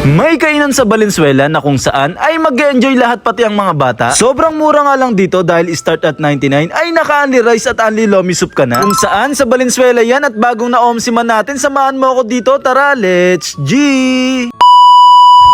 May kainan sa Valenzuela na kung saan ay mag-enjoy lahat pati ang mga bata. Sobrang mura nga lang dito dahil start at 99 ay naka-only rice at only lomi soup ka na. Kung saan sa Valenzuela yan at bagong na-omsiman natin, samahan mo ako dito. Tara, let's G!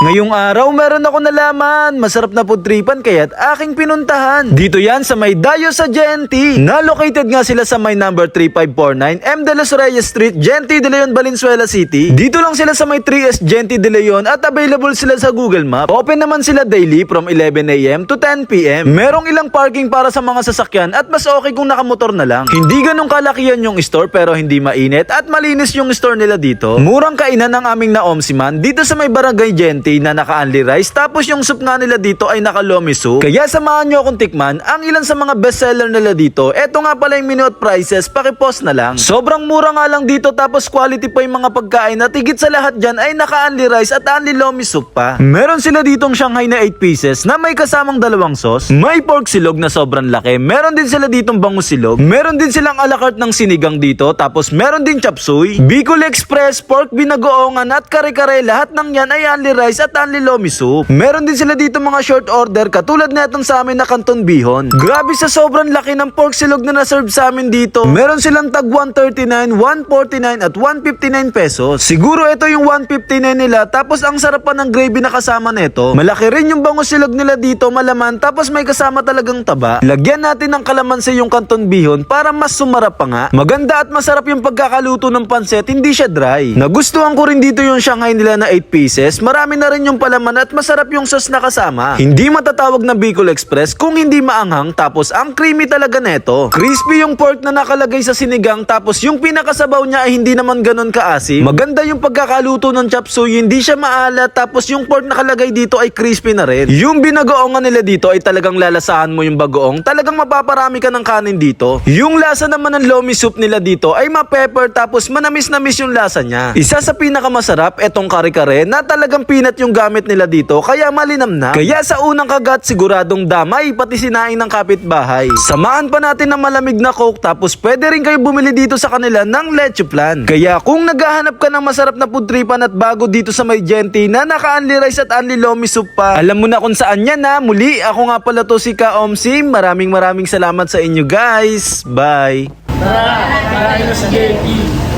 Ngayong araw, meron ako nalaman. Masarap na food tripan kaya't aking pinuntahan. Dito yan sa may Dayo sa Genti. Na-located nga sila sa may number 3549 M. De Los Reyes Street, Genti de Leon, Valenzuela City. Dito lang sila sa may 3S Genti de Leon at available sila sa Google Map. Open naman sila daily from 11 AM to 10 PM. Merong ilang parking para sa mga sasakyan at mas okay kung nakamotor na lang. Hindi ganong kalakihan yung store pero hindi mainit at malinis yung store nila dito. Murang kainan ang aming naomsiman dito sa may Barangay Genti na naka-only rice, tapos yung soup nga nila dito ay naka-lomi soup. Kaya samahan nyo akong tikman ang ilan sa mga bestseller nila dito. Eto nga pala yung menu at prices, pakipost na lang. Sobrang mura nga lang dito tapos quality pa yung mga pagkain at higit sa lahat dyan ay naka-only rice at only lomi soup pa. Meron sila ditong Shanghai na 8 pieces na may kasamang dalawang sauce. May pork silog na sobrang laki. Meron din sila ditong bangus silog. Meron din silang a la carte ng sinigang dito, tapos meron din chop suey, Bicol Express, pork binagoongan at kare-kare. Lahat ng yan ay only rice at only lomi soup. Meron din sila dito mga short order katulad na itong sa amin na Canton Bihon. Grabe sa sobrang laki ng pork silog na na-serve sa amin dito. Meron silang tag 139, 149 at 159 pesos. Siguro ito yung 159 nila, tapos ang sarap pa ng gravy na kasama nito. Malaki rin yung bangus silog nila dito, malaman, tapos may kasama talagang taba. Lagyan natin ng kalamansi yung Canton Bihon para mas sumarap pa nga. Maganda at masarap yung pagkakaluto ng pansit, hindi siya dry. Nagustuhan ko rin dito yung Shanghai nila na 8 pieces. Marami na rin yung palaman at masarap yung sauce na kasama. Hindi matatawag na Bicol Express kung hindi maanghang, tapos ang creamy talaga neto. Crispy yung pork na nakalagay sa sinigang, tapos yung pinakasabaw niya ay hindi naman ganun kaasim. Maganda yung pagkakaluto ng chop suey, hindi siya maalat, tapos yung pork nakalagay dito ay crispy na rin. Yung binagoongan nila dito ay talagang lalasahan mo yung bagoong, talagang mapaparami ka ng kanin dito. Yung lasa naman ng lomi soup nila dito ay ma-pepper, tapos manamis-namis yung lasa niya. Isa sa pinakamasarap etong kare-kare na talagang peanut yung gamit nila dito, kaya malinam na. Kaya sa unang kagat siguradong damay pati sinaing ng kapitbahay. Samahan pa natin ng malamig na coke, tapos pwede rin kayo bumili dito sa kanila ng leche flan. Kaya kung naghahanap ka ng masarap na food tripan at bago dito sa may Genti na naka-only rice at only lomi soup pa, alam mo na kung saan yan ha. Muli, ako nga pala to si Ka-Omsim. Maraming salamat sa inyo guys. Bye. Tara, kain na sa Genti.